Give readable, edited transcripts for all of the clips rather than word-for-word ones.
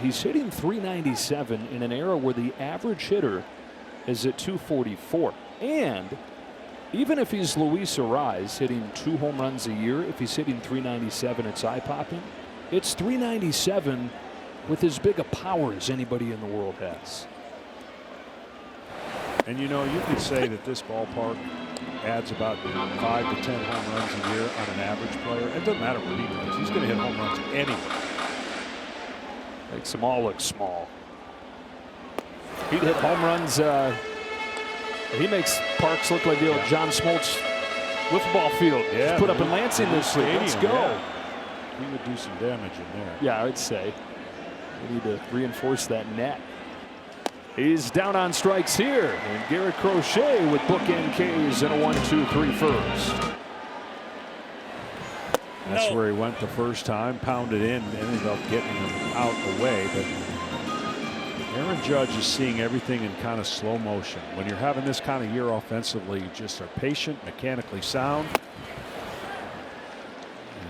He's hitting .397 in an era where the average hitter is at .244. And even if he's Luis Arraez hitting 2 home runs a year, if he's hitting .397, it's eye-popping. It's .397 with as big a power as anybody in the world has. And you know, you could say that this ballpark adds about 5 to 10 home runs a year on an average player. It doesn't matter where he plays. He's going to hit home runs anyway. Makes them all look small. He'd hit home runs. He makes parks look like the old John Smoltz wiffle ball field. Yeah, put up in Lansing this week. Let's go. Yeah. He would do some damage in there. Yeah, I'd say we need to reinforce that net. He's down on strikes here, and Garrett Crochet with bookend Ks and a 1-2-3 first. That's where he went the first time, pounded in, ended up getting him out the way. But Aaron Judge is seeing everything in kind of slow motion. When you're having this kind of year offensively, you just are patient, mechanically sound.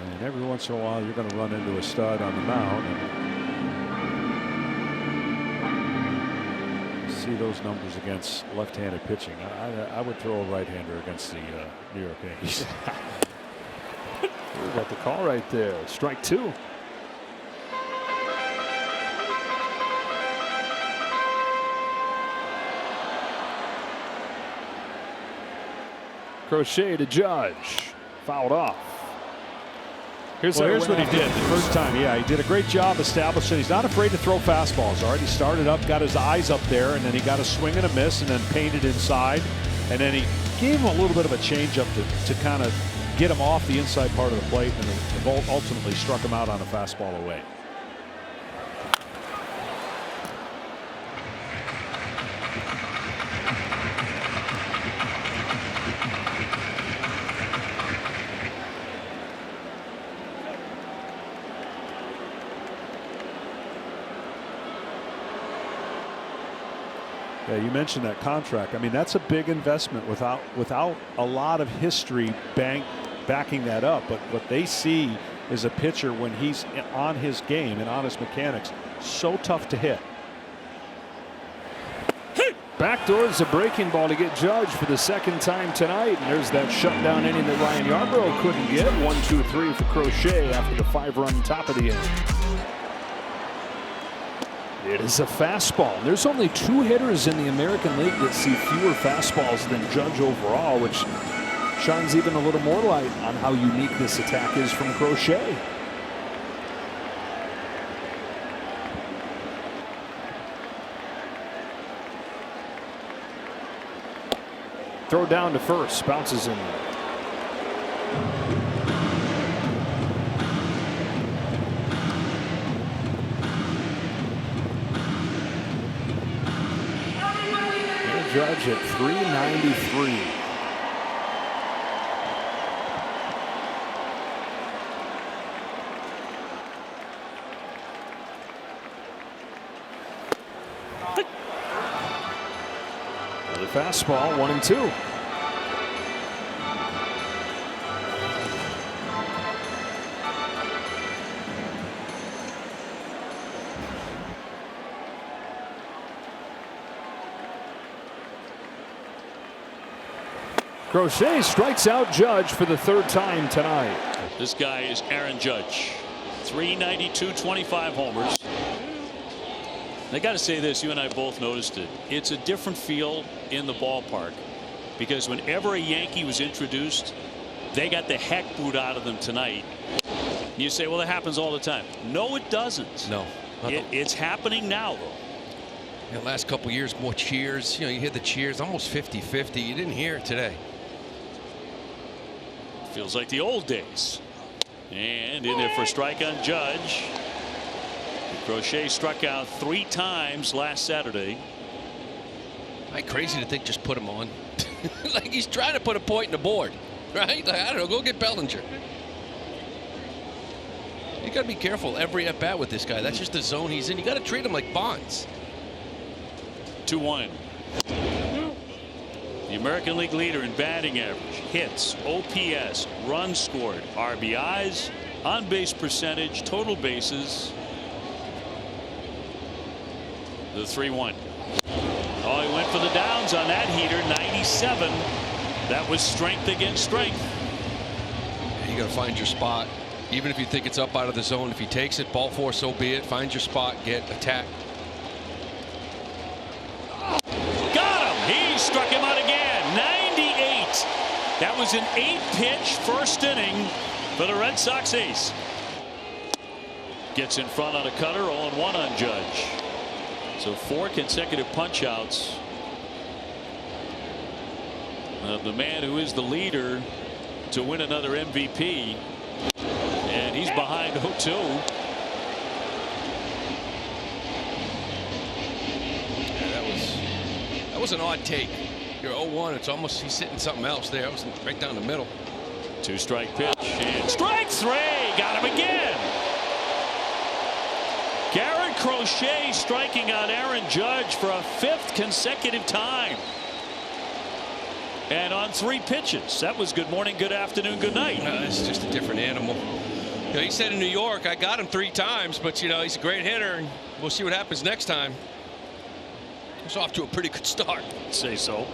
And every once in a while, you're going to run into a stud on the mound. And see those numbers against left-handed pitching. I would throw a right-hander against the New York Yankees. We got the call right there. Strike 2. Crochet to Judge. Fouled off. Here's what he did the first time. Yeah, he did a great job establishing. He's not afraid to throw fastballs. All right, he started up, got his eyes up there, and then he got a swing and a miss, and then painted inside. And then he gave him a little bit of a changeup to kind of get him off the inside part of the plate, and then ultimately struck him out on a fastball away. Yeah, you mentioned that contract. I mean, that's a big investment without a lot of history backing that up. But what they see is a pitcher when he's on his game and on his mechanics, so tough to hit. Backdoors a breaking ball to get Judge for the second time tonight. And there's that shutdown inning that Ryan Yarbrough couldn't get. 1-2-3 for Crochet after the 5-run top of the inning. It is a fastball. There's only 2 hitters in the American League that see fewer fastballs than Judge overall, which shines even a little more light on how unique this attack is from Crochet. Throw down to first, bounces in. Judge at .393. Another fastball, 1-2. Crochet strikes out Judge for the 3rd time tonight. This guy is Aaron Judge. .392, 25 homers. I got to say this, you and I both noticed it. It's a different feel in the ballpark because whenever a Yankee was introduced, they got the heck boot out of them tonight. And you say, well, that happens all the time. No, it doesn't. No. It's happening now, though. The last couple years, more cheers. You know, you hear the cheers, almost 50-50. You didn't hear it today. Feels like the old days. And in there for a strike on Judge. Crochet struck out 3 times last Saturday. I'm crazy to think just put him on. Like he's trying to put a point in the board, right? Like, I don't know, go get Bellinger. You got to be careful every at bat with this guy. That's just the zone he's in. You got to treat him like Bonds. 2-1. The American League leader in batting average, hits, OPS, runs scored, RBIs, on base percentage, total bases. The 3-1. Oh, he went for the downs on that heater. 97. That was strength against strength. You got to find your spot. Even if you think it's up out of the zone, if he takes it, ball four, so be it. Find your spot, get attacked. Got him. He struck him out again. 98. That was an 8-pitch first inning for the Red Sox ace. Gets in front on a cutter, 0-1 on Judge. So 4 consecutive punch outs of the man who is the leader to win another MVP. And he's behind 0-2. Yeah, that was an odd take. You're 0-1. It's almost he's hitting something else there. It was right down the middle. 2-strike pitch and strike 3. Got him again. Garrett Crochet striking out Aaron Judge for a 5th consecutive time. And on 3 pitches. That was good morning, good afternoon, good night. It's just a different animal. You know, he said in New York, I got him 3 times, but you know he's a great hitter, and we'll see what happens next time. He's off to a pretty good start. I'd say so.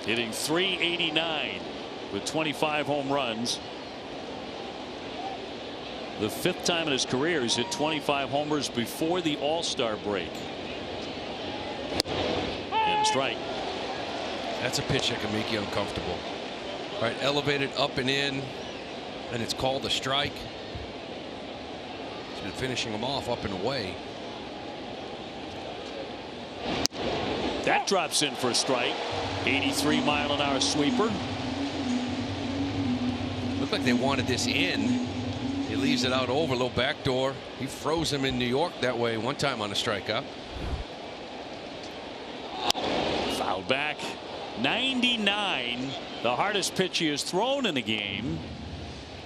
Hitting .389 with 25 home runs. The 5th time in his career he's hit 25 homers before the All-Star break. And strike. That's a pitch that can make you uncomfortable. All right, elevated up and in, and it's called a strike. He's been finishing them off up and away. That drops in for a strike. 83-mile-an-hour sweeper. Looked like they wanted this in. He leaves it out over, a little back door. He froze him in New York that way one time on a strikeout. Fouled back. 99, the hardest pitch he has thrown in the game.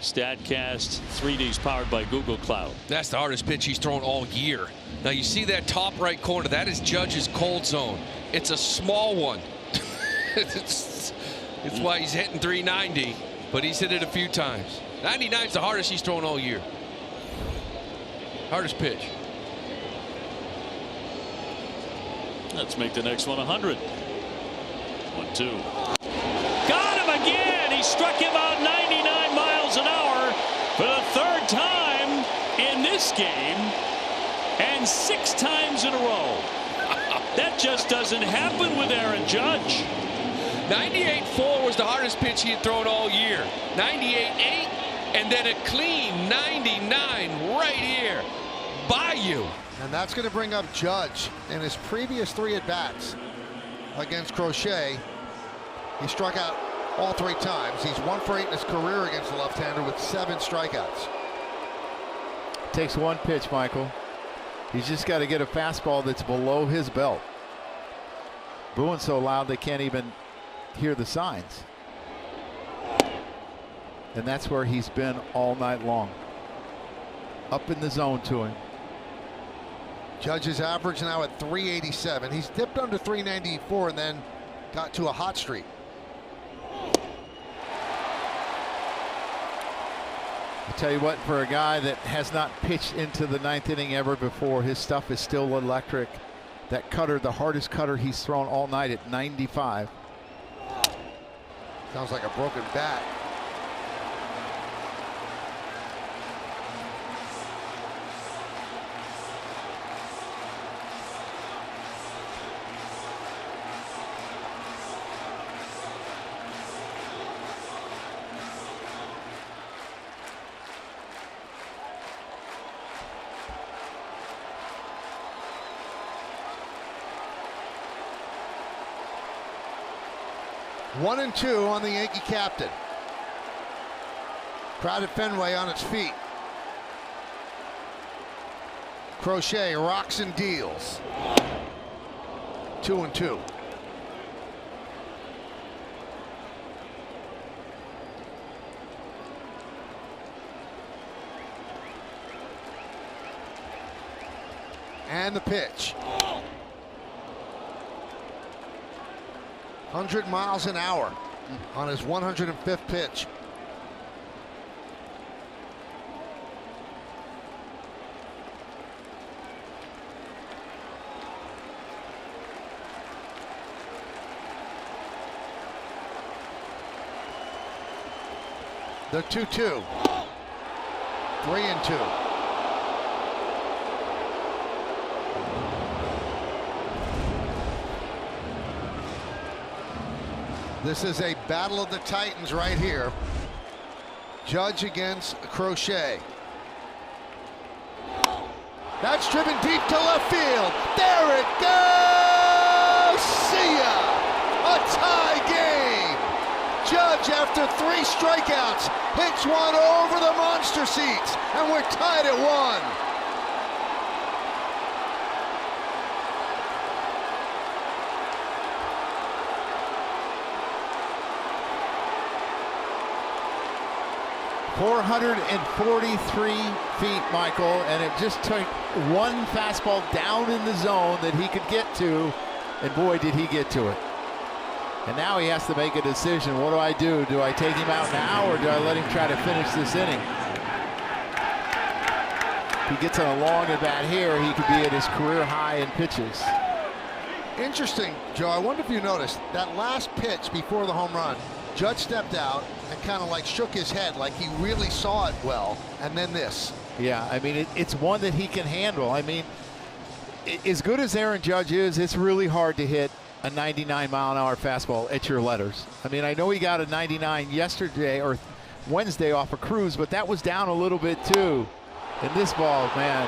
Statcast 3D's powered by Google Cloud. That's the hardest pitch he's thrown all year. Now you see that top right corner. That is Judge's cold zone. It's a small one. it's why he's hitting 390, but he's hit it a few times. 99 is the hardest he's thrown all year. Hardest pitch. Let's make the next one 100. 1-2. Got him again. He struck him out 99 miles an hour for the 3rd time in this game and 6 times in a row. That just doesn't happen with Aaron Judge. 98-4 was the hardest pitch he had thrown all year. 98-8 and then a clean 99 right here by you. And that's going to bring up Judge. In his previous 3 at-bats against Crochet, he struck out all 3 times. He's 1 for 8 in his career against the left-hander with 7 strikeouts. Takes 1 pitch, Michael. He's just got to get a fastball that's below his belt. Booing so loud they can't even hear the signs. And that's where he's been all night long. Up in the zone to him. Judge's average now at 387. He's dipped under 394 and then got to a hot streak. I tell you what, for a guy that has not pitched into the 9th inning ever before, his stuff is still electric. That cutter, the hardest cutter he's thrown all night at 95. Sounds like a broken bat. One and 2 on the Yankee captain. Crowd at Fenway on its feet. Crochet rocks and deals. 2 and 2. And the pitch. 100 miles an hour on his 105th pitch. The 2-2. 3-2. This is a battle of the Titans right here. Judge against Crochet. That's driven deep to left field. There it goes. See ya. A tie game. Judge, after 3 strikeouts, hits one over the monster seats, and we're tied at 1. .443 feet, Michael, and it just took one fastball down in the zone that he could get to, and boy, did he get to it. And now he has to make a decision. What do? Do I take him out now, or do I let him try to finish this inning? If he gets on a long at bat here, he could be at his career high in pitches. Interesting, Joe. I wonder if you noticed that last pitch before the home run, Judge stepped out and kind of like shook his head like he really saw it well, and then this. Yeah, I mean, it's one that he can handle. I mean, as good as Aaron Judge is, it's really hard to hit a 99-mile-an-hour fastball at your letters. I mean, I know he got a 99 yesterday or Wednesday off a cruise, but that was down a little bit too. And this ball, man,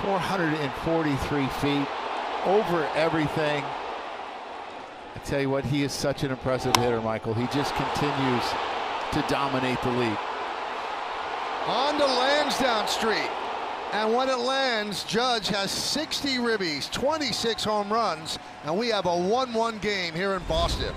443 feet over everything. I tell you what, he is such an impressive hitter, Michael. He just continues to dominate the league. On to Lansdowne Street. And when it lands, Judge has 60 ribbies, 26 home runs, and we have a 1-1 game here in Boston.